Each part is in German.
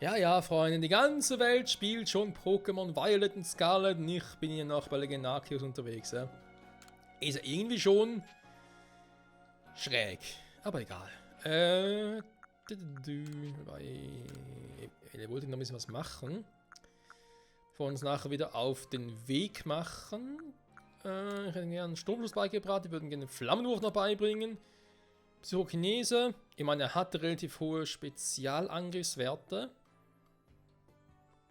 Ja, ja, Freunde, die ganze Welt spielt schon Pokémon Violet und Scarlet und ich bin hier noch bei Legendarkios unterwegs. Ja. Ist ja irgendwie schon schräg, aber egal. Ich wollte noch ein bisschen was machen. Vor uns nachher wieder auf den Weg machen. Ich hätte gerne einen Sturmschluss beigebracht, wir würden gerne den Flammenwurf noch beibringen. Psychokinese, ich meine, er hat relativ hohe Spezialangriffswerte.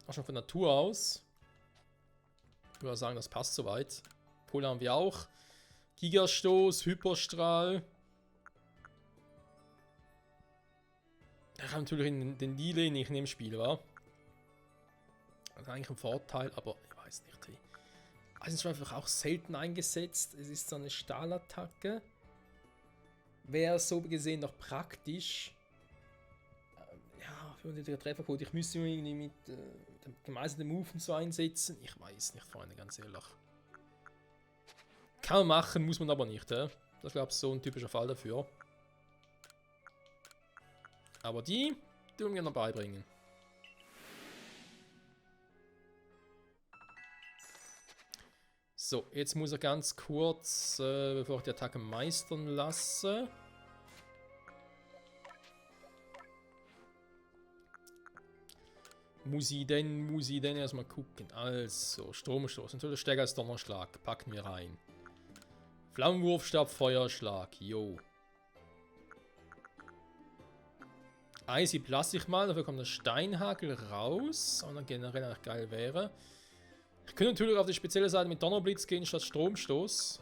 Auch schon von Natur aus. Ich würde sagen, das passt soweit. Polar haben wir auch. Gigastoß, Hyperstrahl. Er hat natürlich den Delay nicht in dem Spiel, war. Das ist eigentlich ein Vorteil, aber ich weiß nicht. Eisenstrahl wird auch selten eingesetzt. Es ist so eine Stahlattacke. Wäre so gesehen noch praktisch. Ja, für den Treffercode. Ich müsste irgendwie mit dem gemeißelten Move und so einsetzen. Ich weiß nicht, Freunde, ganz ehrlich. Kann man machen, muss man aber nicht. Das ist, glaube ich, so ein typischer Fall dafür. Aber die tun wir noch beibringen. So, jetzt muss er ganz kurz, bevor ich die Attacke meistern lasse. Muss ich denn erstmal gucken. Also, Stromstoß. Natürlich stärker als Donnerschlag. Packen wir rein. Flammenwurfstab, Feuerschlag. Jo. Eisy lasse ich mal. Dafür kommt der Steinhagel raus. Und dann generell eigentlich geil wäre. Ich könnte natürlich auf die spezielle Seite mit Donnerblitz gehen statt Stromstoß.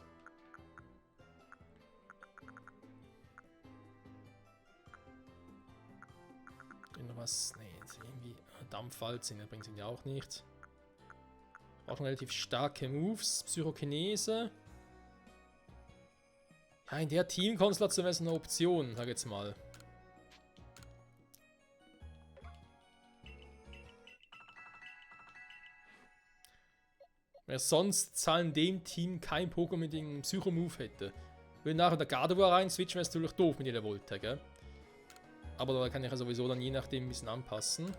Noch was? Nee, jetzt irgendwie Dampfwalzen, das bringt sie ja auch nicht. Auch schon relativ starke Moves. Psychokinese. Ja, in der Teamkonstellation wäre es eine Option, sag jetzt mal. Wer sonst zahlen dem Team kein Pokémon mit dem Psycho-Move hätte. Wenn nachher der Gardevoir rein switchen, wäre es natürlich doof mit jeder Volte, gell? Aber da kann ich ja sowieso dann je nachdem ein bisschen anpassen.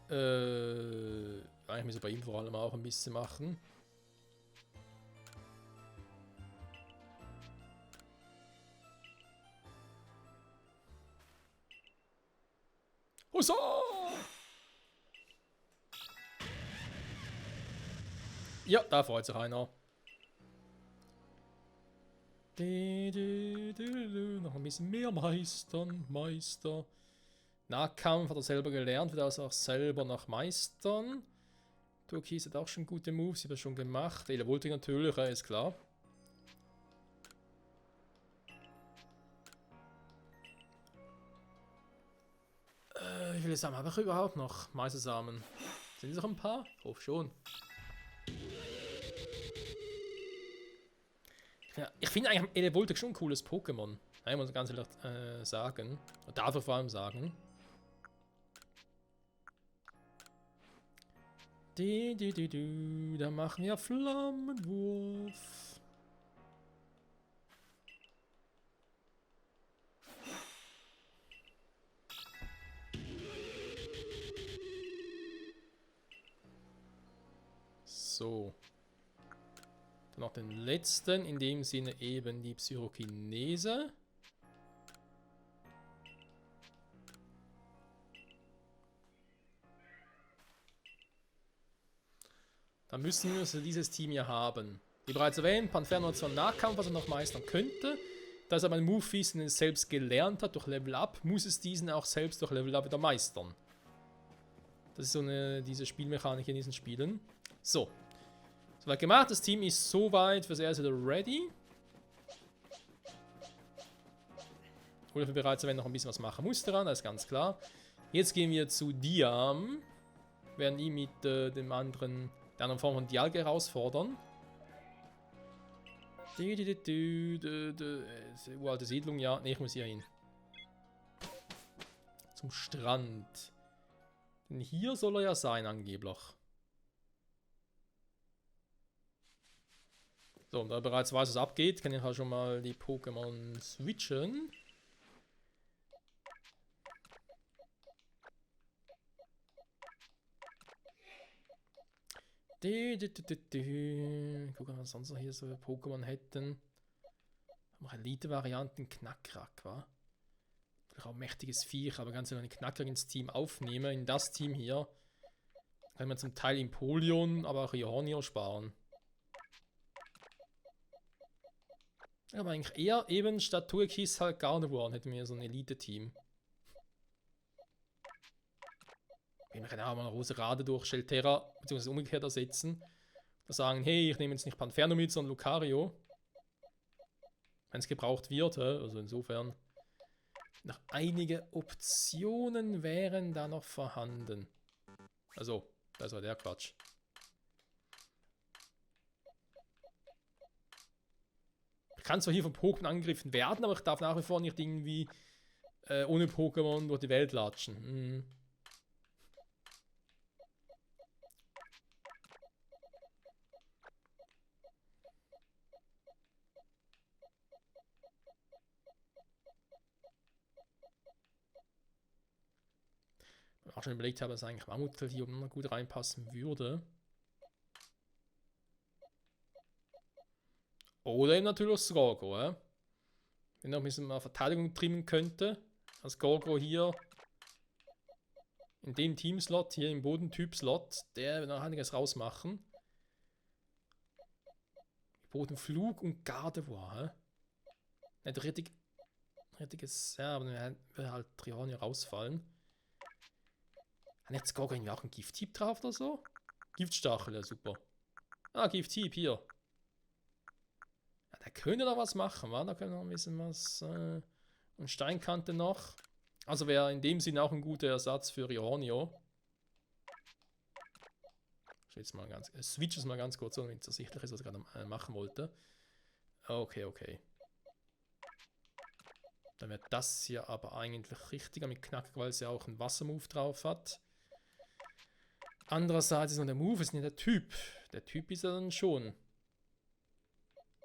Eigentlich müssen wir bei ihm vor allem auch ein bisschen machen. Hussa! Ja, da freut sich einer. Noch ein bisschen mehr meistern, Meister. Nahkampf hat er selber gelernt, wird er auch selber noch meistern. Turkis hat auch schon gute Moves, hat er schon gemacht. Elevolting natürlich, ist klar. Wie viele Samen habe ich überhaupt noch? Meistersamen. Sind es noch ein paar? Ich hoffe schon. Ja, ich finde eigentlich Elevolting schon ein cooles Pokémon. Ja, ich muss ganz ehrlich sagen. Und darf ich vor allem sagen. Da machen wir Flammenwurf. So. Dann noch den letzten, in dem Sinne eben die Psychokinese. Dann müssen wir also dieses Team hier haben. Wie bereits erwähnt, Panferno hat zwar einen Nahkampf, was er noch meistern könnte. Da es aber ein Move-Wissen selbst gelernt hat durch Level Up, muss es diesen auch selbst durch Level Up wieder meistern. Das ist so diese Spielmechanik in diesen Spielen. So. Soweit gemacht, das Team ist soweit fürs erste ready. Oder für bereits erwähnt noch ein bisschen was machen musste dran, das ist ganz klar. Jetzt gehen wir zu Diam. Werden ihn mit der anderen Form von Dialga herausfordern. Uralte Siedlung, ja. Ne, ich muss hier hin. Zum Strand. Denn hier soll er ja sein, angeblich. So, da er bereits weiß, was abgeht, kann ich halt schon mal die Pokémon switchen. Gucken, was wir sonst noch hier so Pokémon hätten. Haben wir Elite-Varianten, Knackrack, wa? Auch ein mächtiges Viech, aber ganz einen Knacker ins Team aufnehmen. In das Team hier kann man zum Teil Empoleon, aber auch Rhyhornio sparen. Aber eigentlich eher eben statt Togekiss halt Gardevoir, hätten wir so ein Elite-Team. Wir können auch mal eine Roserade durch Shelterra, beziehungsweise umgekehrt ersetzen. Da sagen, hey, ich nehme jetzt nicht Panferno mit, sondern Lucario. Wenn es gebraucht wird, also insofern. Noch einige Optionen wären da noch vorhanden. Also, das war der Quatsch. Ich kann zwar hier von Pokémon angegriffen werden, aber ich darf nach wie vor nicht irgendwie ohne Pokémon durch die Welt latschen. Ich auch schon überlegt habe, dass eigentlich Mammutl hier immer gut reinpassen würde. Oder eben natürlich Skorgo, wenn noch ein bisschen mal Verteidigung trimmen könnte. Als Skorgo hier in dem Teamslot, hier im Bodentyp-Slot, der wird noch einiges rausmachen. Bodenflug und Gardevoir, Nicht richtiges, ja, aber dann wird halt Rhyhornio rausfallen. Hat jetzt Skorgo irgendwie auch ein Gift-Typ drauf oder so? Giftstachel, ja super. Ah, Gift-Typ hier. Ja, der könnte da was machen, wa? Da können wir noch ein bisschen was. Und Steinkante noch. Also wäre in dem Sinne auch ein guter Ersatz für Rhyhornio. Switch es mal ganz kurz, damit es ersichtlich ist, was ich gerade machen wollte. Okay, okay. Dann wird das hier aber eigentlich richtiger mit Knack, weil es ja auch einen Wassermove drauf hat. Andererseits ist noch der Move, ist nicht der Typ. Der Typ ist ja dann schon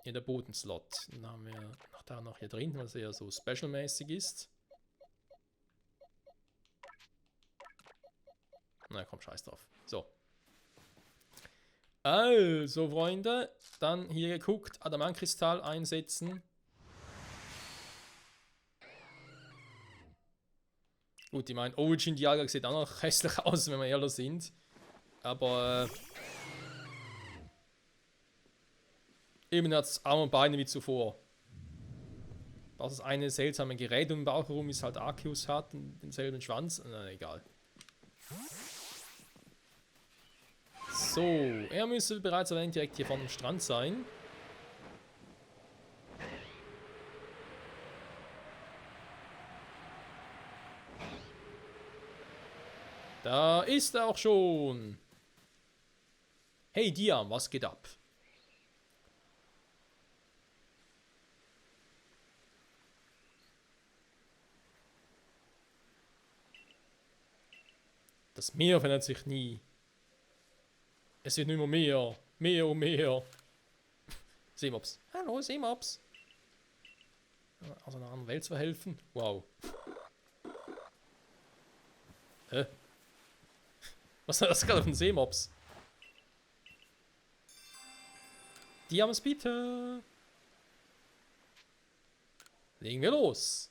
in der Bodenslot. Dann haben wir noch hier drin, was eher so special-mäßig ist. Na komm, scheiß drauf. So. Also, Freunde, dann hier geguckt, Adamantkristall einsetzen. Gut, ich meine, Origin Dialga sieht auch noch hässlich aus, wenn wir ehrlich sind. Aber eben hat es Arme und Beine wie zuvor. Das eine seltsame Gerät um den Bauch herum ist halt Arceus hat, denselben Schwanz. Na, egal. So, er müsste bereits direkt hier vorne am Strand sein. Da ist er auch schon. Hey Diam, was geht ab? Das Meer verändert sich nie. Es wird nur immer mehr. Mehr und mehr. Seemops. Hallo, Seemops. Aus einer anderen Welt zu helfen? Wow. Hä? Was war das gerade auf den Seemops? Diams bitte. Legen wir los.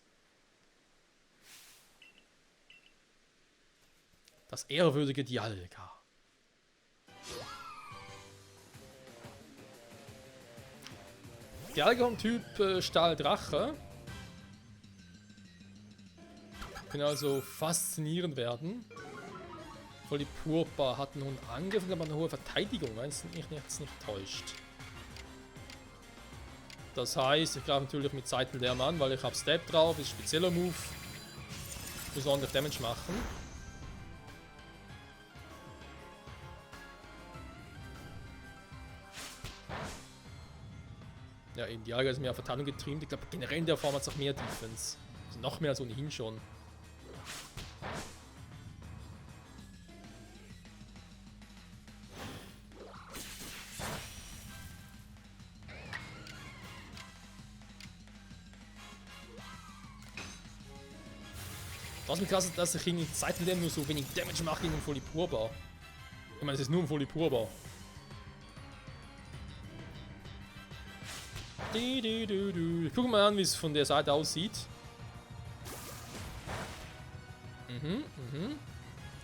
Das ehrwürdige Dialga. Dialga-Typ Stahldrache. Können also faszinierend werden. Volipurpa hat nun Angriff, aber eine hohe Verteidigung, wenn es mich jetzt nicht täuscht. Das heißt, ich greife natürlich mit Seitenlärm an, weil ich habe Step drauf, ist spezieller Move. Muss ordentlich Damage machen. Ja, eben Dialga ist mehr auf Verteidigung getrimmt. Ich glaube, generell in der Form hat es auch mehr Defense. Also noch mehr als ohnehin schon. Was mir krass ist, dass ich in Zeiten nur so wenig Damage mache gegen Volipurba. Ich meine, es ist nur ein Volipurba. Gucken wir mal an, wie es von der Seite aussieht.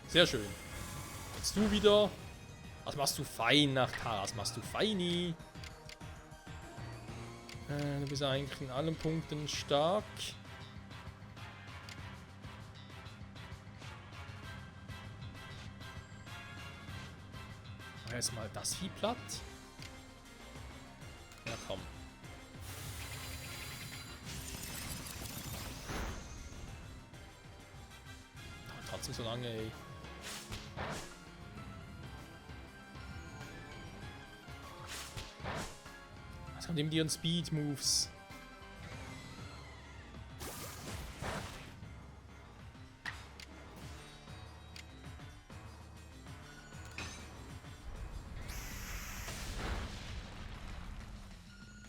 Sehr schön. Jetzt du wieder. Was machst du fein nach Taras? Machst du feini? Du bist eigentlich in allen Punkten stark. Mach erstmal das Vieh platt. Ja, komm. Dauert trotzdem so lange, ey. Was kommt mit ihren Speed-Moves?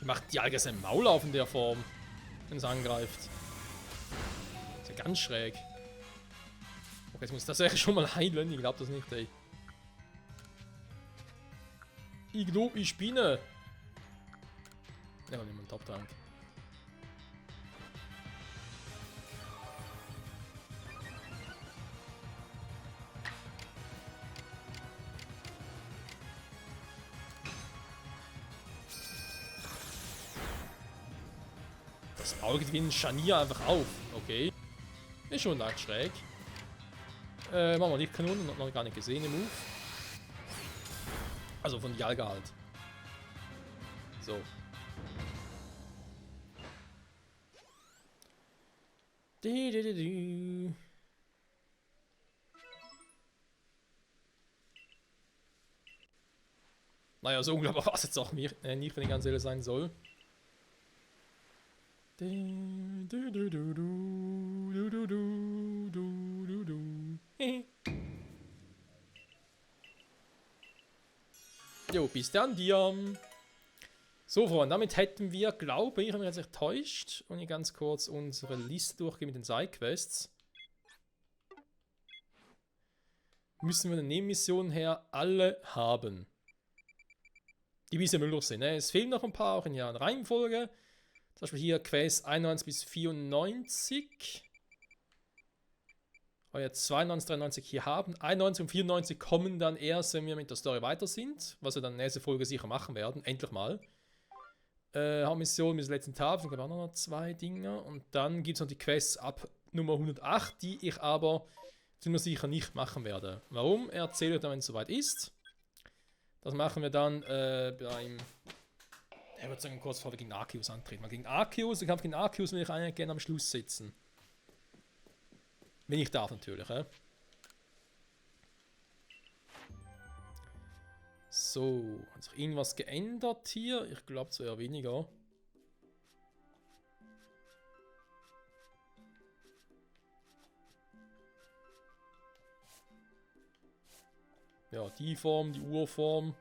Wie macht die Alge sein Maul auf in der Form, wenn es angreift? Ist ja ganz schräg. Okay, jetzt muss das ja schon mal heilen. Ich glaube das nicht, ey. Ich glaube, ich spinne. Ja, nehmen wir einen Top-Tank. Das Maul geht wie ein Scharnier einfach auf. Okay. Ist schon leicht schräg. Machen wir Lichtkanonen, noch gar nicht gesehen im Move. Also von Dialga halt. So. Naja, so unglaublich war es jetzt auch nicht, wenn ich ganz ehrlich sein soll. Jo, bis dann, Diam. So, Freunde, damit hätten wir, glaube ich, wenn mich jetzt nicht täuscht, und ich ganz kurz unsere Liste durchgehen mit den Sidequests. Müssen wir eine Nebenmission her alle haben. Die bisher möglich sind. Ne? Es fehlen noch ein paar, auch in der Reihenfolge. Zum Beispiel hier Quest 91 bis 94. Weil wir jetzt 92, 93 hier haben. 91 und 94 kommen dann erst, wenn wir mit der Story weiter sind. Was wir dann in der nächsten Folge sicher machen werden. Endlich mal. Hauptmission bis letzten Tag. Dann gibt es auch noch 2 Dinger. Und dann gibt es noch die Quests ab Nummer 108, die ich aber ziemlich sicher nicht machen werde. Warum? Erzähle ich dann, wenn es soweit ist. Das machen wir dann beim... Ich würde sagen, kurz vor wir gegen Arceus antreten. Mal gegen Arceus, den Kampf gegen Arceus will ich eigentlich gerne am Schluss sitzen. Wenn ich darf natürlich, So, hat sich irgendwas geändert hier? Ich glaube es eher weniger. Ja, die Form, die Urform.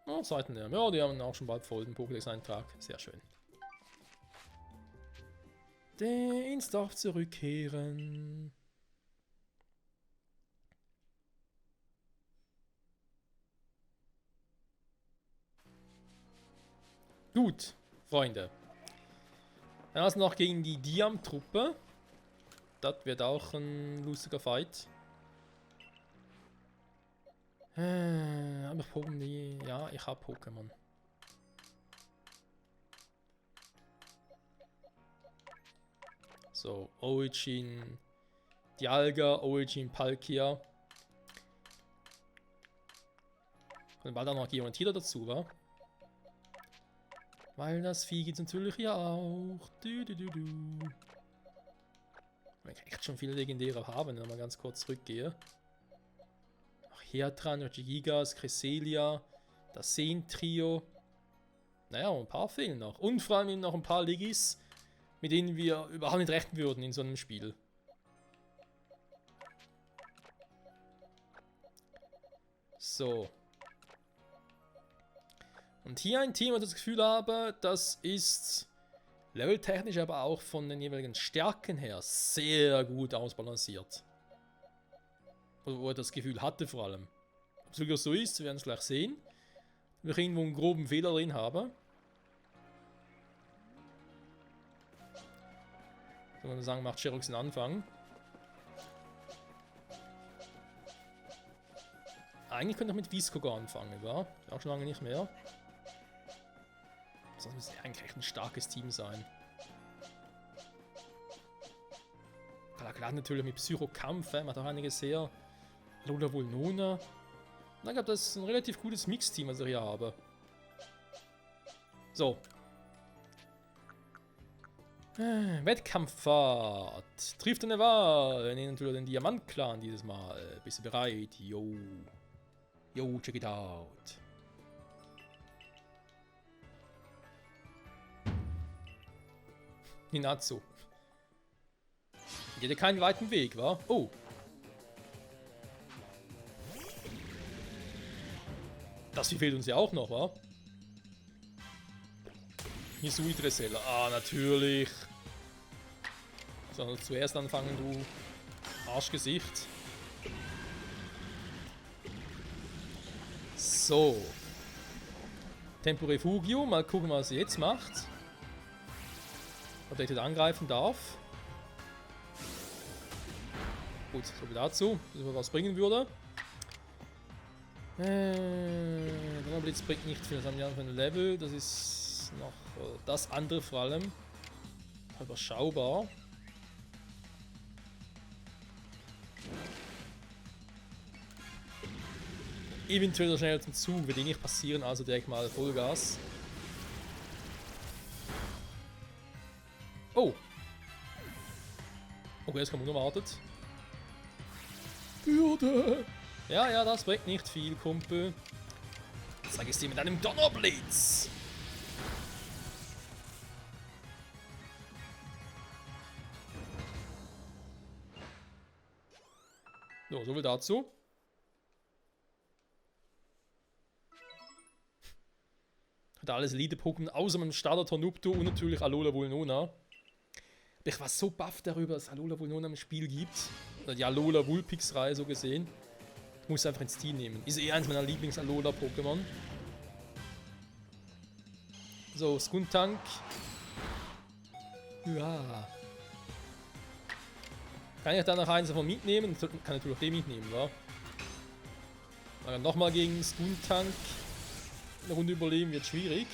Oh, Seitenlärm. Ja, die haben auch schon bald voll den Pokédex-Eintrag. Sehr schön. Ins Dorf zurückkehren. Gut, Freunde. Dann hast du noch gegen die Diam-Truppe. Das wird auch ein lustiger Fight. Aber Pokémon, ja, ich habe Pokémon. So, Origin, Dialga, Origin, Palkia. Dann bald auch noch Geontida dazu, wa? Weil das Vieh gibt es natürlich ja auch. Man kann echt schon viele legendäre haben, wenn ich mal ganz kurz zurückgehe. Heatran, Gigas, Cresselia, das Seen-Trio. Naja, ein paar fehlen noch. Und vor allem noch ein paar Ligis, mit denen wir überhaupt nicht rechnen würden in so einem Spiel. So. Und hier ein Team, wo ich das Gefühl habe, das ist Leveltechnisch, aber auch von den jeweiligen Stärken her sehr gut ausbalanciert. Wo er das Gefühl hatte vor allem. Ob es wirklich so ist, wir werden es gleich sehen. Wenn ich irgendwo einen groben Fehler drin habe. So, man sagen, macht Sherox den Anfang. Eigentlich könnte ich mit Viscoga anfangen, wa? Auch schon lange nicht mehr. Sonst müsste eigentlich echt ein starkes Team sein. Klar, natürlich mit Psychokampf, macht auch einiges her. Lola Vulnona. Ich glaube, das ist ein relativ gutes Mix-Team, was ich hier habe. So. Wettkampffahrt. Trifft eine Wahl. Wir nehmen natürlich den Diamant-Clan dieses Mal. Bist du bereit? Yo. Yo, check it out. Hinatsu. Die hätte keinen weiten Weg, wa? Oh. Das fehlt uns ja auch noch, wa? Hisui Dressella. Ah, natürlich. So, zuerst anfangen, du Arschgesicht. So. Tempo Refugio. Mal gucken, was sie jetzt macht. Ob der jetzt angreifen darf. Gut, so viel dazu. Dass was bringen würde. Donnerblitz bringt nicht viel. Das haben wir für ein Level. Das ist noch das andere vor allem. Überschaubar. Eventuell schnell zum Zug wird eh nicht passieren, also direkt mal Vollgas. Oh! Okay, das kam unerwartet. Bürde! Ja, ja, das bringt nicht viel, Kumpel. Zeig es dir mit einem Donnerblitz! So, soviel dazu. Hat alles Elite-Pokémon außer meinem Starter Tornupto und natürlich Alola Vulnona. Ich war so baff darüber, dass Alola Vulnona im Spiel gibt. Oder die Alola Vulpix-Reihe so gesehen. Ich muss einfach ins Team nehmen. Ist eh eins meiner Lieblings-Alola-Pokémon. So, Skuntank. Ja. Kann ich da noch eins davon mitnehmen? Kann natürlich auch den mitnehmen, wa? Aber nochmal gegen Skuntank eine Runde überleben wird schwierig.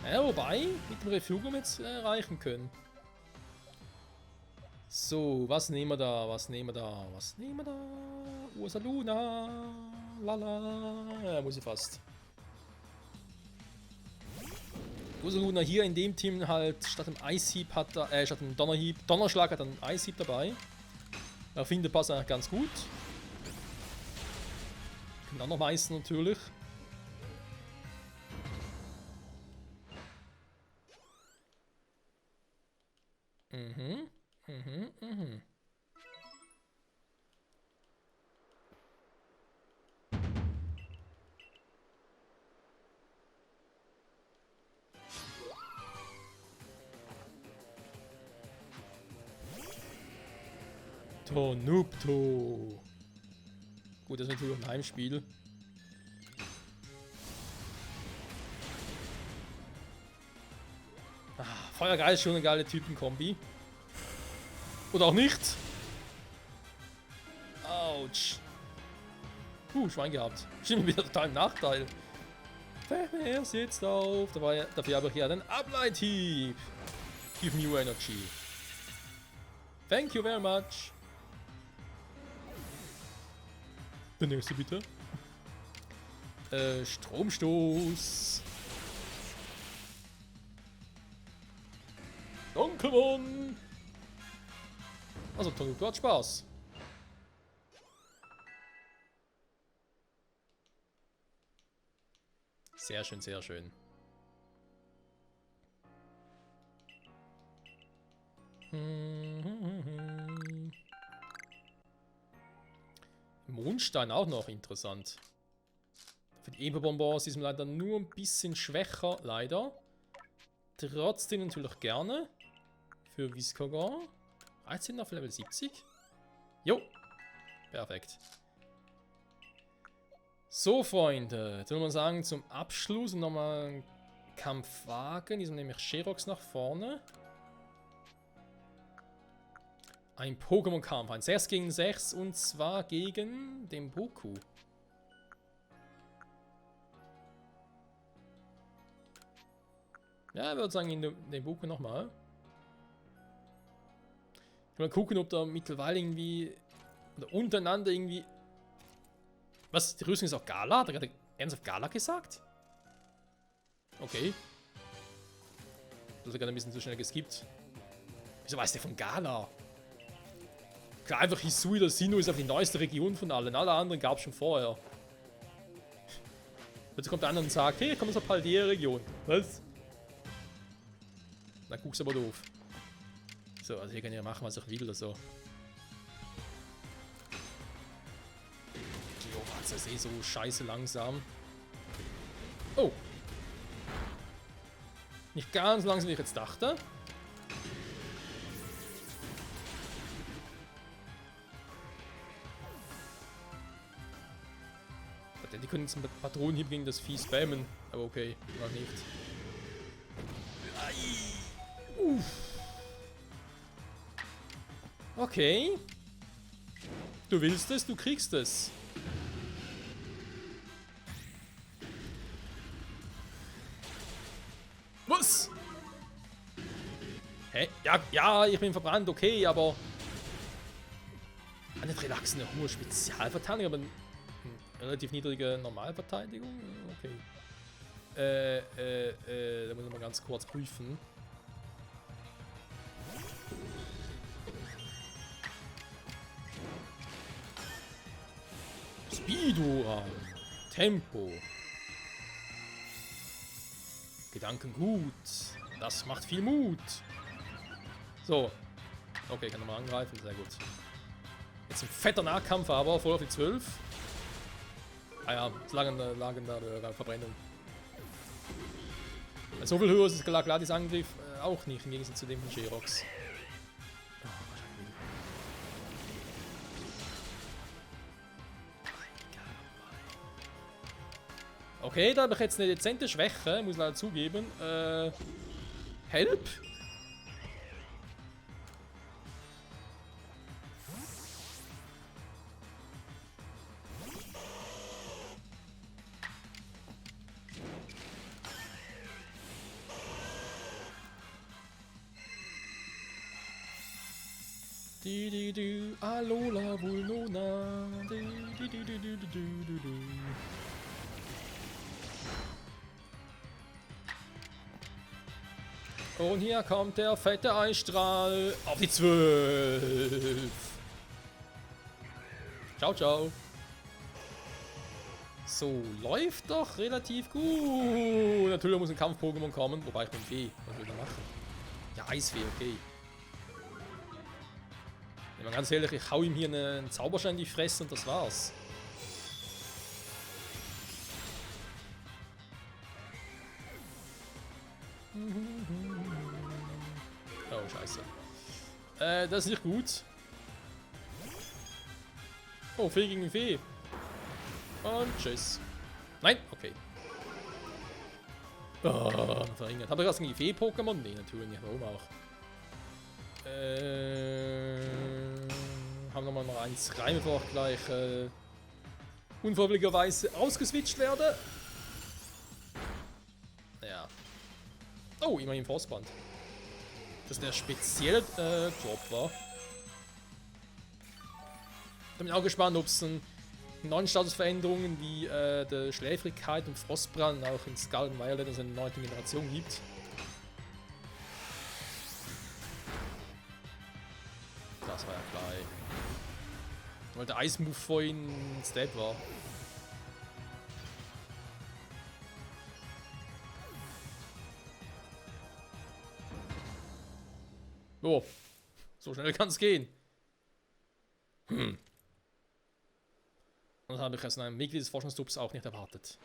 Ja, wobei, mit dem Refugium jetzt erreichen können. So, was nehmen wir da? Was nehmen wir da? Was nehmen wir da? Ursaluna. Lala. Ja, muss ich fast. Ursaluna hier in dem Team halt statt dem Eishieb hat er, statt dem Donnerschlag hat er einen Eishieb dabei. Ich finde, passt eigentlich ganz gut. Können auch noch meisten natürlich. Tornupto. Gut, das ist natürlich auch ein Heimspiel. Ah, Feuergeist ist schon eine geile Typenkombi. Oder auch nicht. Autsch. Schwein gehabt. Stimmt, wieder total im Nachteil. Er sitzt auf. Dafür habe ich hier einen Ableithieb. Give me energy. Thank you very much. Der nächste bitte. Stromstoß. Danke, Mann. Also, Tornupto hat Spaß. Sehr schön, sehr schön. Mondstein auch noch interessant. Für die Eberbonbons ist man leider nur ein bisschen schwächer, leider. Trotzdem natürlich gerne. Für Viscogar. 13 auf Level 70. Jo. Perfekt. So, Freunde. Jetzt würde man sagen, zum Abschluss nochmal einen Kampfwagen. Diesmal nehme ich Sherox nach vorne. Ein Pokémon-Kampf. Ein 6 gegen 6 und zwar gegen den Boku. Ja, ich würde sagen, in den Boku nochmal. Ich will mal gucken, ob da mittlerweile irgendwie oder untereinander irgendwie. Was? Die Rüstung ist auch Gala? Hat er gerade ernsthaft Gala gesagt? Okay. Das hat gerade ein bisschen zu schnell geskippt. Wieso weiß der von Gala? Klar, einfach Hisui oder Sinnoh ist auf die neueste Region von allen. Alle anderen gab es schon vorher. Jetzt kommt der andere und sagt, hey, ich komme aus der Paldea-Region. Was? Na, guck's aber doof. So, also hier kann ich ja machen, was ich will oder so. Geomanz ist eh so scheiße langsam. Oh. Nicht ganz langsam, wie ich jetzt dachte. Die können jetzt mit Patronenhieb gegen das Vieh spammen. Aber okay, noch nicht. Uff. Okay. Du willst es, du kriegst es. Was? Hä? Ja, ich bin verbrannt, okay, aber... Eine relaxende hohe Spezialverteidigung, aber eine relativ niedrige Normalverteidigung? Okay. Da muss ich mal ganz kurz prüfen. Speedo, Tempo. Gedanken gut. Das macht viel Mut. So. Okay, kann nochmal angreifen. Sehr gut. Jetzt ein fetter Nahkampf, aber voll auf die 12. Ah ja, lagende Verbrennung. So viel höher ist es Gladys Angriff auch nicht, im Gegensatz zu dem von Sherox. Okay, da habe ich jetzt eine dezente Schwäche, muss ich leider zugeben. Help? Du, Alola Vulnona. Du. Und hier kommt der fette Eisstrahl auf die 12. Ciao, ciao. So, läuft doch relativ gut. Natürlich muss ein Kampf-Pokémon kommen, wobei ich bin Fee. Was will ich da machen? Ja, Eisfee, okay. Wenn man ganz ehrlich, ich hau ihm hier einen Zauberschein in die Fresse und das war's. Oh, scheiße. Das ist nicht gut. Oh, Fee gegen Fee. Und tschüss. Nein, okay. Oh, verringert. Hat er das gegen Fee-Pokémon? Nee, natürlich nicht. Warum auch? Haben wir mal eins rein, bevor ich gleich unfreiwilligerweise ausgeswitcht werde. Ja. Oh, immerhin Frostband. Dass der spezielle Drop war. Ich bin auch gespannt, ob es einen neuen Statusveränderungen wie der Schläfrigkeit und Frostbrand auch in Skull and Violet, also in der 9. Generation gibt. Das war ja klar, ey. Weil der Eismove vorhin ein Step war. Oh, so schnell kann es gehen. Und Das habe ich aus einem Mitglied des Forschungstrupps auch nicht erwartet.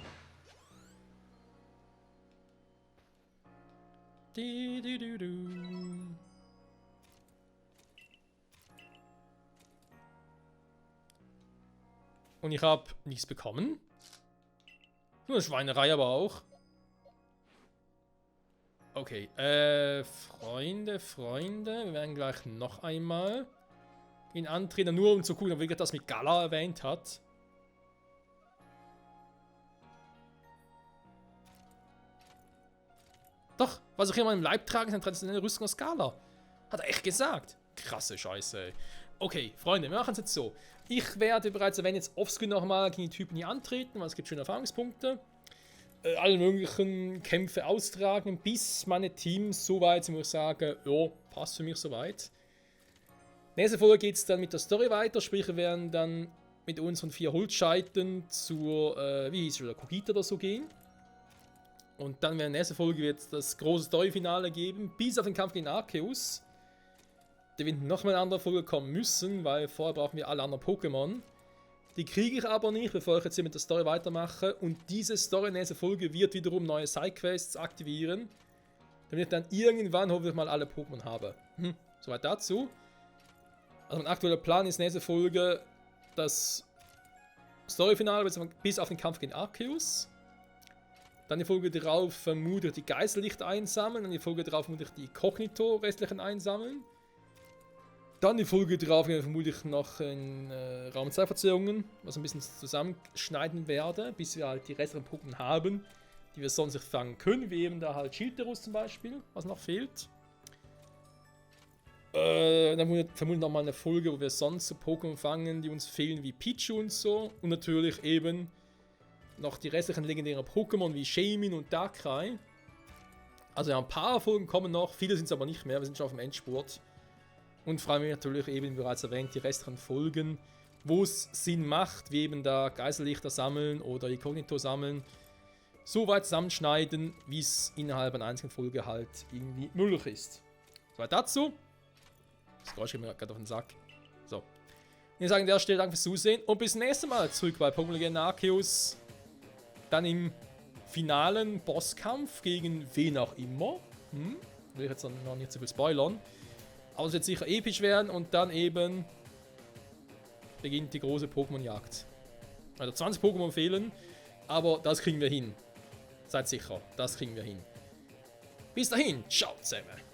Und ich habe nichts bekommen. Nur eine Schweinerei aber auch. Okay, Freunde. Wir werden gleich noch einmal ihn antreten, nur um zu gucken, ob er das mit Gala erwähnt hat. Doch, was ich hier in meinem Leib trage, ist eine traditionelle Rüstung aus Gala. Hat er echt gesagt. Krasse Scheiße, ey. Okay, Freunde, wir machen es jetzt so. Ich werde bereits erwähnt, jetzt offscreen nochmal gegen die Typen hier antreten, weil es gibt schöne Erfahrungspunkte. Alle möglichen Kämpfe austragen, bis meine Teams soweit sind, wo ich sage, ja, passt für mich soweit. Nächste Folge geht es dann mit der Story weiter, sprich wir werden dann mit unseren 4 Holzscheiten zur, wie hieß es wieder, Kogita oder so gehen. Und dann in der nächsten Folge wird es das große Story-Finale geben, bis auf den Kampf gegen Arceus. Der wird nochmal eine andere Folge kommen müssen, weil vorher brauchen wir alle anderen Pokémon. Die kriege ich aber nicht, bevor ich jetzt hier mit der Story weitermache. Und diese Story in der nächsten Folge wird wiederum neue Sidequests aktivieren, damit ich dann irgendwann hoffentlich mal alle Pokémon habe. Soweit dazu. Also mein aktueller Plan ist nächste Folge das Story-Finale bis auf den Kampf gegen Arceus. Dann die Folge darauf vermutlich die Geisellichter einsammeln. Dann die Folge darauf vermutlich die Kognito-restlichen einsammeln. Dann die Folge darauf vermutlich noch in Raum-Zeitverzögerungen, was ein bisschen zusammenschneiden werde, bis wir halt die restlichen Pokémon haben, die wir sonst nicht fangen können, wie eben da halt Schilderus zum Beispiel, was noch fehlt. Dann vermutlich nochmal eine Folge, wo wir sonst so Pokémon fangen, die uns fehlen, wie Pichu und so. Und natürlich eben noch die restlichen legendären Pokémon wie Shaymin und Darkrai. Also ja, ein paar Folgen kommen noch, viele sind es aber nicht mehr, wir sind schon auf dem Endspurt. Und freue mich natürlich eben, wie bereits erwähnt, die restlichen Folgen, wo es Sinn macht, wie eben da Geisellichter sammeln oder Inkognito sammeln, so weit zusammenschneiden, wie es innerhalb einer einzigen Folge halt irgendwie möglich ist. Soweit dazu. Das Geräusch geht mir gerade auf den Sack. So. Und ich sage an der Stelle danke fürs Zusehen und bis zum nächsten Mal zurück bei Pokémon Legenden Arceus. Dann im finalen Bosskampf gegen wen auch immer. Will ich jetzt noch nicht zu viel spoilern. Aber es wird sicher episch werden und dann eben beginnt die große Pokémon-Jagd. Also 20 Pokémon fehlen, aber das kriegen wir hin. Seid sicher, das kriegen wir hin. Bis dahin, ciao zusammen.